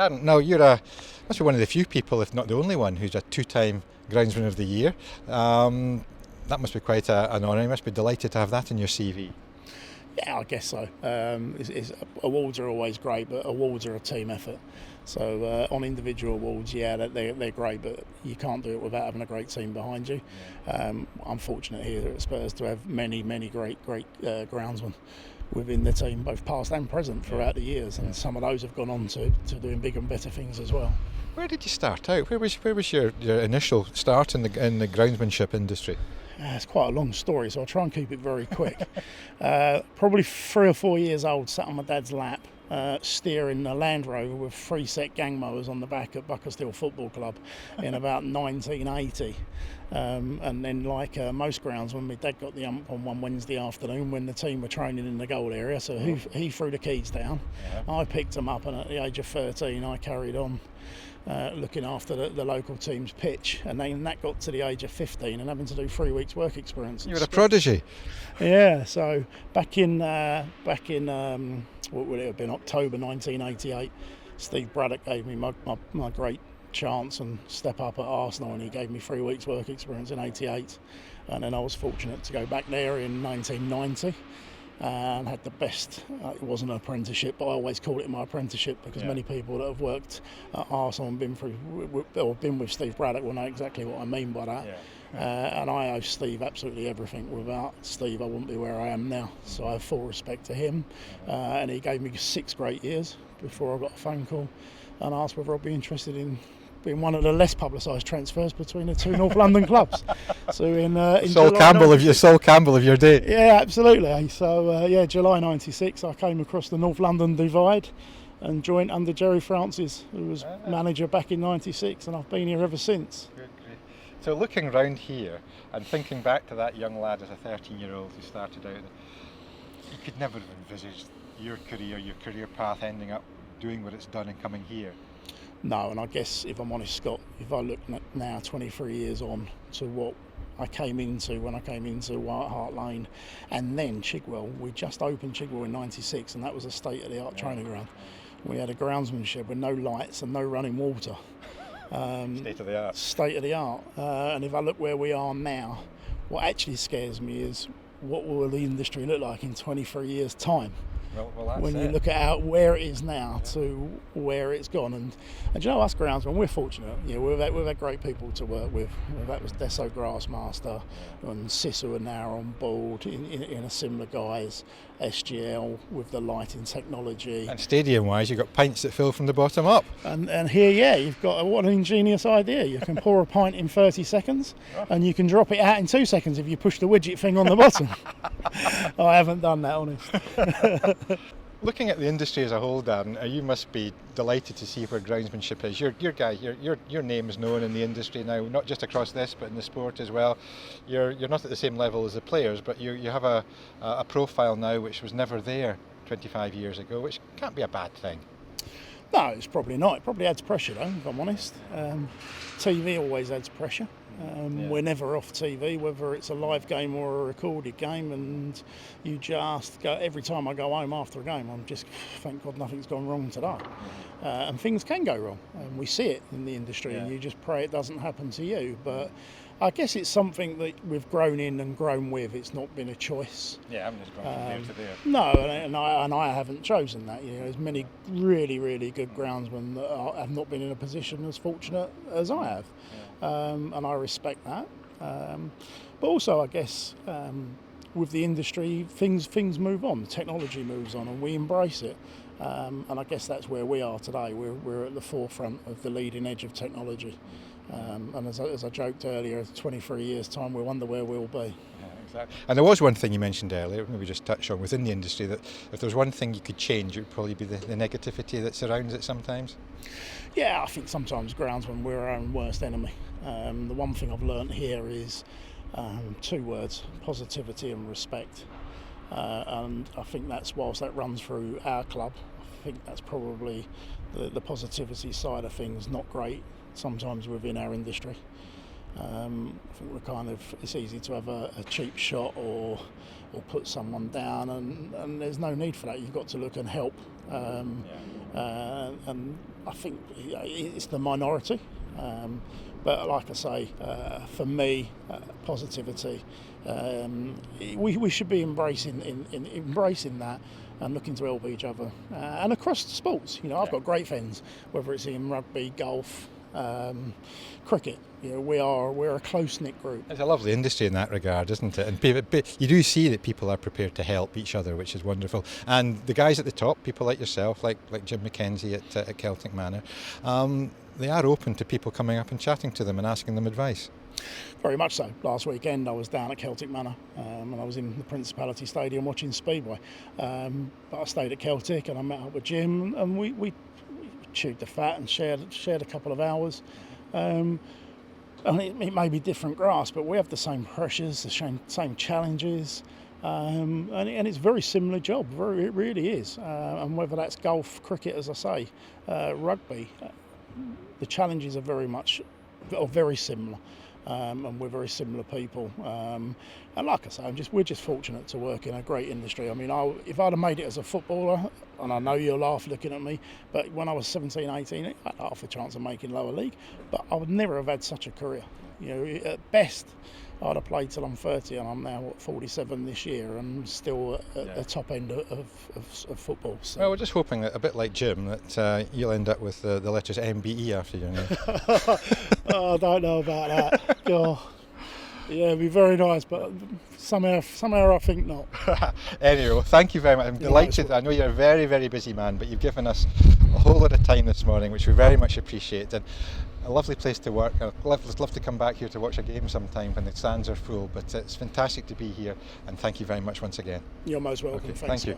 Darren, now must be one of the few people, if not the only one, who's a two-time Groundsman of the Year. That must be quite an honour. You must be delighted to have that in your CV. Yeah, I guess so. Awards are always great, but awards are a team effort. So on individual awards, yeah, they're great, but you can't do it without having a great team behind you. I'm fortunate here at Spurs to have many great groundsmen within the team, both past and present, throughout the years, and some of those have gone on to doing bigger and better things as well. Where did you start out? Where was your initial start in the groundsmanship industry? It's quite a long story, so I'll try and keep it very quick. Probably 3 or 4 years old, sat on my dad's lap, steering a Land Rover with 3 set gang mowers on the back at Buckersteel Football Club in about 1980. And then, like most groundsmen, my dad got the ump on one Wednesday afternoon when the team were training in the goal area, so he threw the keys down. I picked them up, and at the age of 13 I carried on looking after the local team's pitch, and then that got to the age of 15 and having to do 3 weeks work experience. You were a prodigy. Yeah, so back in what would it have been, October 1988, Steve Braddock gave me my great chance and step up at Arsenal, and he gave me 3 weeks work experience in 88, and then I was fortunate to go back there in 1990 and had the best. It wasn't an apprenticeship, but I always called it my apprenticeship because many people that have worked at Arsenal and been with Steve Braddock will know exactly what I mean by that. And I owe Steve absolutely everything. Without Steve, I wouldn't be where I am now. So I have full respect to him. And he gave me 6 great years before I got a phone call and asked whether I'd be interested in being one of the less publicised transfers between the 2 North London clubs. So in Sol Campbell of your day. Yeah, absolutely. So July '96, I came across the North London divide and joined under Jerry Francis, who was manager back in '96, and I've been here ever since. Great. So looking round here and thinking back to that young lad as a 13-year-old who started out, you could never have envisaged your career path ending up doing what it's done and coming here. No, and I guess if I'm honest, Scott, if I look now 23 years on to what I came into when I came into White Hart Lane and then Chigwell, we just opened Chigwell in '96, and that was a state-of-the-art training ground. We had a groundsman shed with no lights and no running water. State of the art. And if I look where we are now, what actually scares me is what will the industry look like in 23 years' time? Well, that's when you look at where it is now to where it's gone, and you know, us groundsmen, we're fortunate. You know, we've had great people to work with. That was Desso Grassmaster and Sisu are now on board in a similar guise. SGL with the lighting technology. And stadium-wise, you've got pints that fill from the bottom up. And here, you've got what an ingenious idea. You can pour a pint in 30 seconds, and you can drop it out in 2 seconds if you push the widget thing on the bottom. I haven't done that, honest. Looking at the industry as a whole, Darren, you must be delighted to see where groundsmanship is. Your name is known in the industry now, not just across this, but in the sport as well. You're not at the same level as the players, but you have a profile now which was never there 25 years ago, which can't be a bad thing. No, it's probably not. It probably adds pressure, though, if I'm honest. TV always adds pressure. We're never off TV, whether it's a live game or a recorded game, and you just go, every time I go home after a game, I'm just, thank God nothing's gone wrong today. And things can go wrong, and we see it in the industry, and you just pray it doesn't happen to you. But I guess it's something that we've grown in and grown with. It's not been a choice. Yeah, I haven't just gone from there to there. No, and I haven't chosen that. You know, there's many really good groundsmen that have not been in a position as fortunate as I have. And I respect that. But also, I guess, with the industry, things move on, technology moves on, and we embrace it. And I guess that's where we are today. We're at the forefront of the leading edge of technology. And as I joked earlier, 23 years' time, we wonder where we'll be. Yeah, exactly. And there was one thing you mentioned earlier, maybe just touched on, within the industry, that if there's one thing you could change, it would probably be the negativity that surrounds it sometimes. Yeah, I think sometimes groundsmen, we're our own worst enemy. The one thing I've learnt here is 2 words: positivity and respect. And I think that's, whilst that runs through our club, I think that's probably the positivity side of things not great sometimes within our industry. I think it's easy to have a cheap shot or put someone down, and there's no need for that. You've got to look and help. And I think it's the minority. But like I say, for me, positivity. We should be embracing that and looking to help each other. And across sports, I've got great friends, whether it's in rugby, golf, cricket. We're a close-knit group. It's a lovely industry in that regard, isn't it? And you do see that people are prepared to help each other, which is wonderful. And the guys at the top, people like yourself, like Jim McKenzie at Celtic Manor, they are open to people coming up and chatting to them and asking them advice. Very much so. Last weekend I was down at Celtic Manor and I was in the Principality Stadium watching Speedway. But I stayed at Celtic and I met up with Jim, and we chewed the fat and shared a couple of hours. And it may be different grass, but we have the same pressures, the same challenges, and it's a very similar job. It really is. And whether that's golf, cricket, as I say, rugby, the challenges are very similar. And we're very similar people. And like I say, we're just fortunate to work in a great industry. I mean, if I'd have made it as a footballer, and I know you'll laugh looking at me, but when I was 17, 18, I had half a chance of making lower league, but I would never have had such a career. At best, I'd have played till I'm 30, and I'm now 47 this year, and still at the top end of football. So. Well, we're just hoping that, a bit like Jim, that you'll end up with the letters MBE after your name. Oh, I don't know about that. Oh, yeah, it'd be very nice, but somehow I think not. Anyway, well, thank you very much. I'm delighted. I know you're a very, very busy man, but you've given us a whole lot of time this morning, which we very much appreciate. And a lovely place to work. I'd love to come back here to watch a game sometime when the stands are full, but it's fantastic to be here, and thank you very much once again. You're most welcome. Okay, thank you.